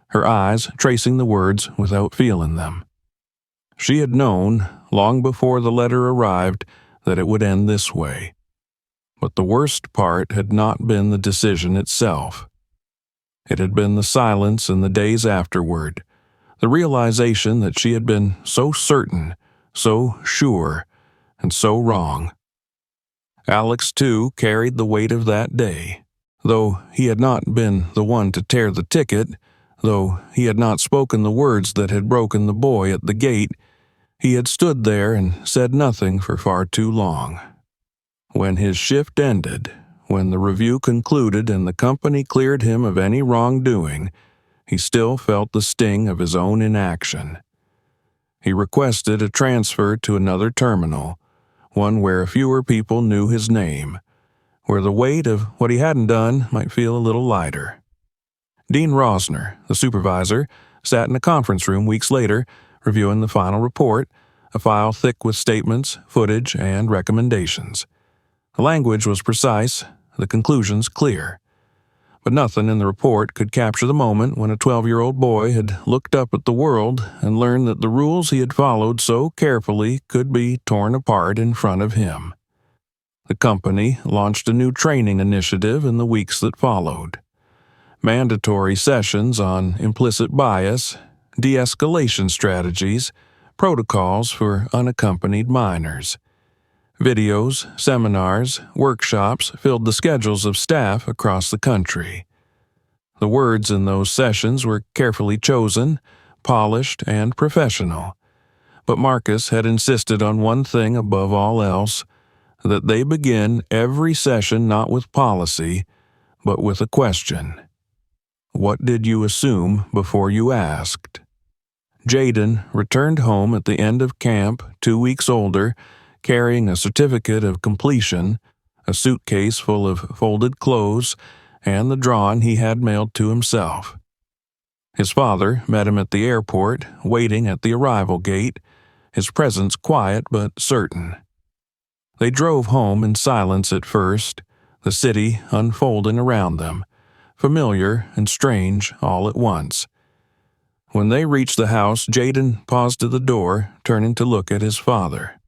her eyes tracing the words without feeling them. She had known, long before the letter arrived, that it would end this way. But the worst part had not been the decision itself. It had been the silence in the days afterward, the realization that she had been so certain, so sure, and so wrong. Alex, too, carried the weight of that day. Though he had not been the one to tear the ticket, though he had not spoken the words that had broken the boy at the gate, he had stood there and said nothing for far too long. When his shift ended, when the review concluded and the company cleared him of any wrongdoing, he still felt the sting of his own inaction. He requested a transfer to another terminal, one where fewer people knew his name, where the weight of what he hadn't done might feel a little lighter. Dean Rosner, the supervisor, sat in a conference room weeks later, reviewing the final report, a file thick with statements, footage, and recommendations. The language was precise, the conclusions clear. But nothing in the report could capture the moment when a 12-year-old boy had looked up at the world and learned that the rules he had followed so carefully could be torn apart in front of him. The company launched a new training initiative in the weeks that followed. Mandatory sessions on implicit bias, de-escalation strategies, protocols for unaccompanied minors. Videos, seminars, workshops filled the schedules of staff across the country. The words in those sessions were carefully chosen, polished, and professional. But Marcus had insisted on one thing above all else, that they begin every session not with policy, but with a question. What did you assume before you asked? Jaden returned home at the end of camp, 2 weeks older, carrying a certificate of completion, a suitcase full of folded clothes, and the drawing he had mailed to himself. His father met him at the airport, waiting at the arrival gate, his presence quiet but certain. They drove home in silence at first, the city unfolding around them, familiar and strange all at once. When they reached the house, Jaden paused at the door, turning to look at his father.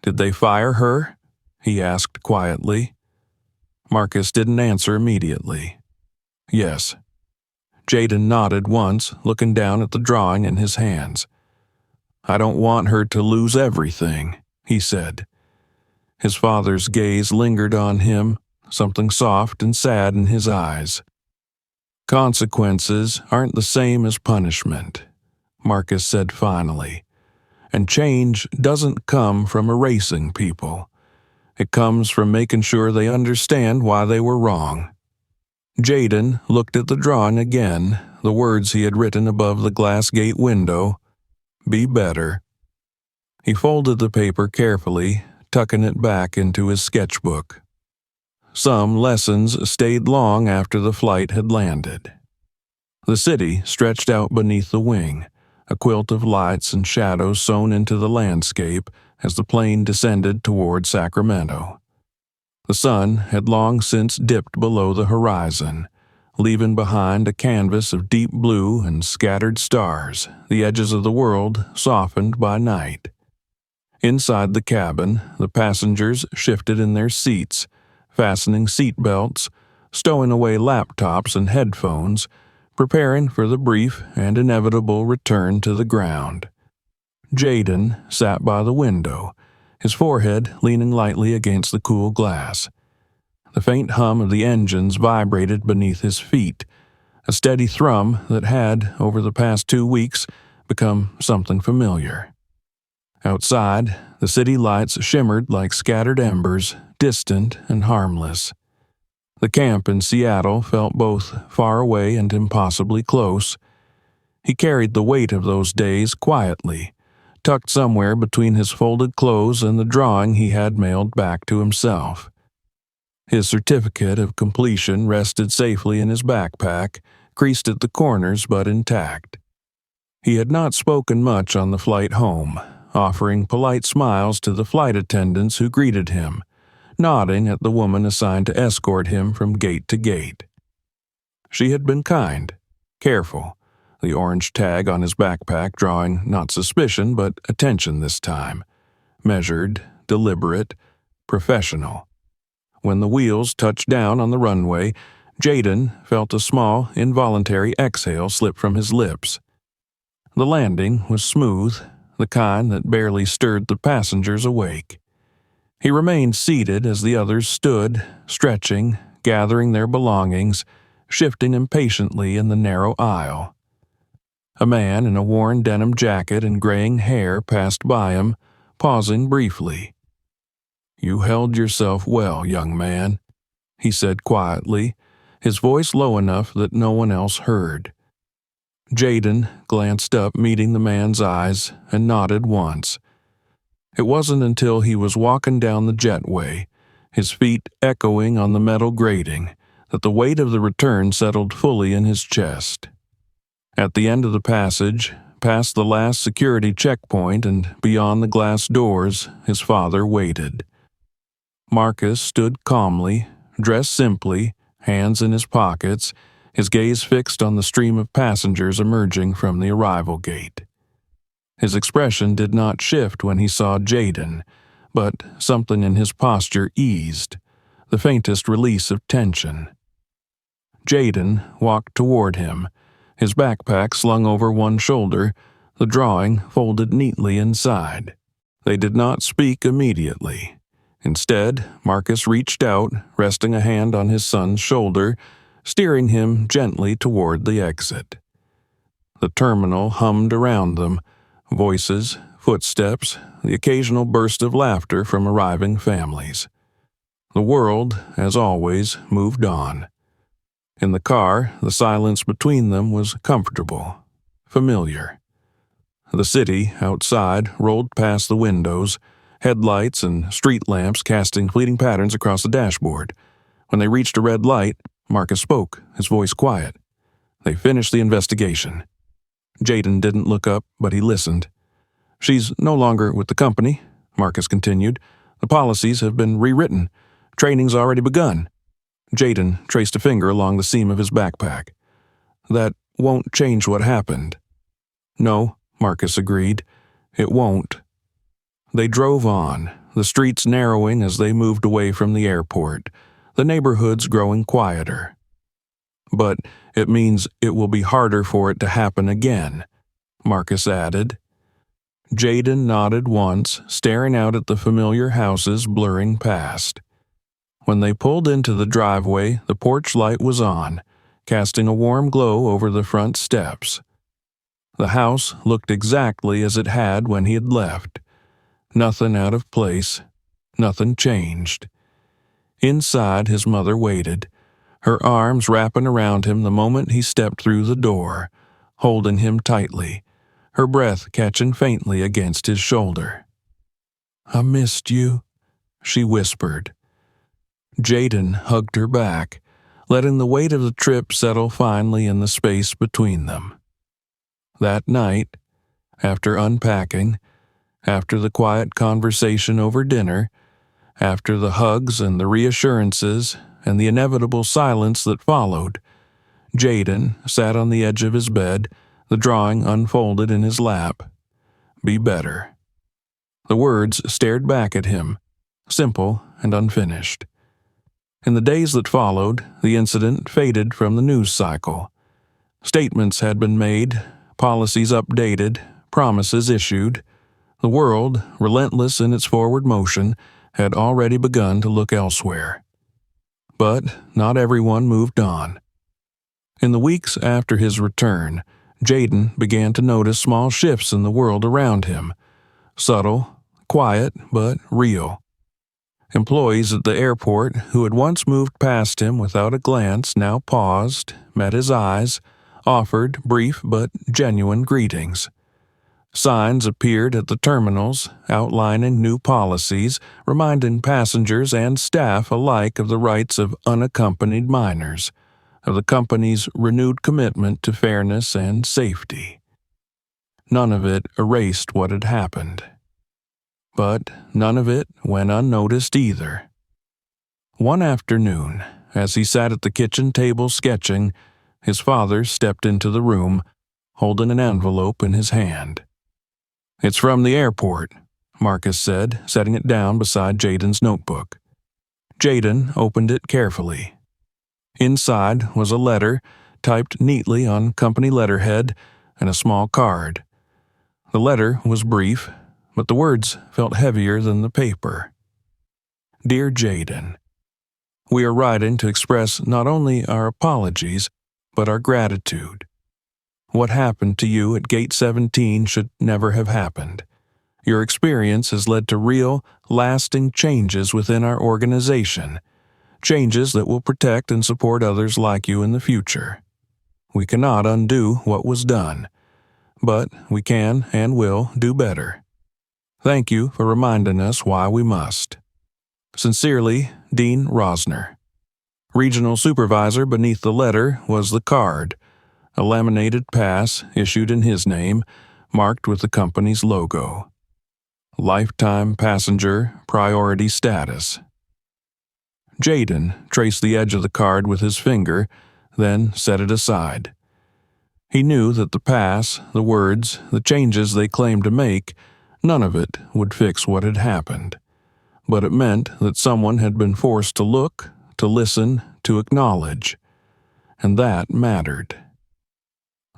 "Did they fire her?" he asked quietly. Marcus didn't answer immediately. "Yes." Jaden nodded once, looking down at the drawing in his hands. "I don't want her to lose everything," he said. His father's gaze lingered on him, something soft and sad in his eyes. "Consequences aren't the same as punishment," Marcus said finally. "And change doesn't come from erasing people. It comes from making sure they understand why they were wrong." Jaden looked at the drawing again, the words he had written above the glass gate window, "Be better." He folded the paper carefully, tucking it back into his sketchbook. Some lessons stayed long after the flight had landed. The city stretched out beneath the wing, a quilt of lights and shadows sewn into the landscape as the plane descended toward Sacramento. The sun had long since dipped below the horizon, leaving behind a canvas of deep blue and scattered stars, the edges of the world softened by night. Inside the cabin, the passengers shifted in their seats, fastening seat belts, stowing away laptops and headphones, preparing for the brief and inevitable return to the ground. Jaden sat by the window, his forehead leaning lightly against the cool glass. The faint hum of the engines vibrated beneath his feet, a steady thrum that had, over the past 2 weeks, become something familiar. Outside, the city lights shimmered like scattered embers, distant and harmless. The camp in Seattle felt both far away and impossibly close. He carried the weight of those days quietly, tucked somewhere between his folded clothes and the drawing he had mailed back to himself. His certificate of completion rested safely in his backpack, creased at the corners but intact. He had not spoken much on the flight home, offering polite smiles to the flight attendants who greeted him, nodding at the woman assigned to escort him from gate to gate. She had been kind, careful, the orange tag on his backpack drawing not suspicion but attention this time, measured, deliberate, professional. When the wheels touched down on the runway, Jaden felt a small, involuntary exhale slip from his lips. The landing was smooth, the kind that barely stirred the passengers awake. He remained seated as the others stood, stretching, gathering their belongings, shifting impatiently in the narrow aisle. A man in a worn denim jacket and graying hair passed by him, pausing briefly. "You held yourself well, young man," he said quietly, his voice low enough that no one else heard. Jaden glanced up, meeting the man's eyes, and nodded once. It wasn't until he was walking down the jetway, his feet echoing on the metal grating, that the weight of the return settled fully in his chest. At the end of the passage, past the last security checkpoint and beyond the glass doors, his father waited. Marcus stood calmly, dressed simply, hands in his pockets, his gaze fixed on the stream of passengers emerging from the arrival gate. His expression did not shift when he saw Jaden, but something in his posture eased, the faintest release of tension. Jaden walked toward him, his backpack slung over one shoulder, the drawing folded neatly inside. They did not speak immediately. Instead, Marcus reached out, resting a hand on his son's shoulder, steering him gently toward the exit. The terminal hummed around them, voices, footsteps, the occasional burst of laughter from arriving families. The world, as always, moved on. In the car, the silence between them was comfortable, familiar. The city, outside, rolled past the windows, headlights and street lamps casting fleeting patterns across the dashboard. When they reached a red light, Marcus spoke, his voice quiet. They finished the investigation. Jaden didn't look up, but he listened. "She's no longer with the company," Marcus continued. "The policies have been rewritten. Training's already begun." Jaden traced a finger along the seam of his backpack. "That won't change what happened." "No," Marcus agreed. "It won't." They drove on, the streets narrowing as they moved away from the airport, the neighborhoods growing quieter. "But it means it will be harder for it to happen again," Marcus added. Jaden nodded once, staring out at the familiar houses blurring past. When they pulled into the driveway, the porch light was on, casting a warm glow over the front steps. The house looked exactly as it had when he had left. Nothing out of place, nothing changed. Inside, his mother waited, her arms wrapping around him the moment he stepped through the door, holding him tightly, her breath catching faintly against his shoulder. "I missed you," she whispered. Jaden hugged her back, letting the weight of the trip settle finally in the space between them. That night, after unpacking, after the quiet conversation over dinner, after the hugs and the reassurances and the inevitable silence that followed, Jaden sat on the edge of his bed, the drawing unfolded in his lap. "Be better." The words stared back at him, simple and unfinished. In the days that followed, the incident faded from the news cycle. Statements had been made, policies updated, promises issued. The world, relentless in its forward motion, had already begun to look elsewhere. But not everyone moved on. In the weeks after his return, Jaden began to notice small shifts in the world around him. Subtle, quiet, but real. Employees at the airport who had once moved past him without a glance now paused, met his eyes, offered brief but genuine greetings. Signs appeared at the terminals, outlining new policies, reminding passengers and staff alike of the rights of unaccompanied minors, of the company's renewed commitment to fairness and safety. None of it erased what had happened. But none of it went unnoticed either. One afternoon, as he sat at the kitchen table sketching, his father stepped into the room, holding an envelope in his hand. "It's from the airport," Marcus said, setting it down beside Jaden's notebook. Jaden opened it carefully. Inside was a letter, typed neatly on company letterhead, and a small card. The letter was brief, but the words felt heavier than the paper. Dear Jaden, we are writing to express not only our apologies, but our gratitude. What happened to you at Gate 17 should never have happened. Your experience has led to real, lasting changes within our organization, changes that will protect and support others like you in the future. We cannot undo what was done, but we can and will do better. Thank you for reminding us why we must. Sincerely, Dean Rosner. Regional supervisor beneath the letter was the card, a laminated pass issued in his name, marked with the company's logo. Lifetime passenger priority status. Jaden traced the edge of the card with his finger, then set it aside. He knew that the pass, the words, the changes they claimed to make, none of it would fix what had happened. But it meant that someone had been forced to look, to listen, to acknowledge. And that mattered.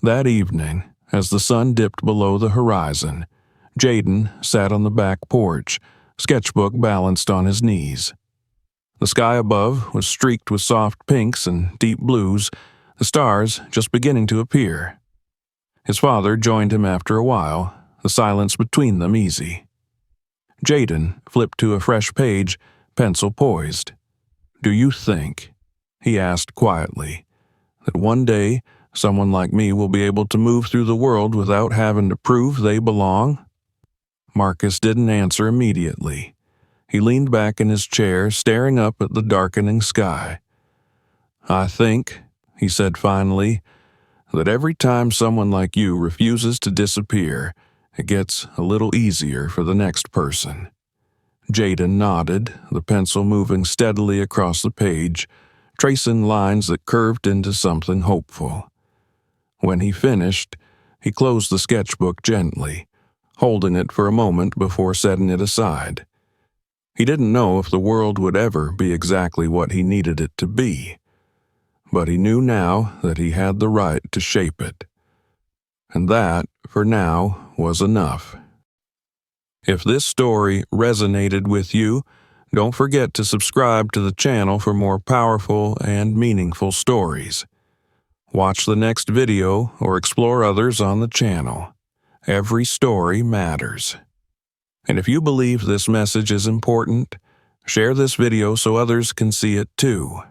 That evening, as the sun dipped below the horizon, Jaden sat on the back porch, sketchbook balanced on his knees. The sky above was streaked with soft pinks and deep blues, the stars just beginning to appear. His father joined him after a while, the silence between them easy. Jaden flipped to a fresh page, pencil poised. Do you think, he asked quietly, that one day someone like me will be able to move through the world without having to prove they belong? Marcus didn't answer immediately. He leaned back in his chair, staring up at the darkening sky. I think, he said finally, that every time someone like you refuses to disappear, it gets a little easier for the next person. Jaden nodded, the pencil moving steadily across the page, tracing lines that curved into something hopeful. When he finished, he closed the sketchbook gently, holding it for a moment before setting it aside. He didn't know if the world would ever be exactly what he needed it to be, but he knew now that he had the right to shape it. And that, for now, was enough. If this story resonated with you, don't forget to subscribe to the channel for more powerful and meaningful stories. Watch the next video or explore others on the channel. Every story matters. And if you believe this message is important, share this video so others can see it too.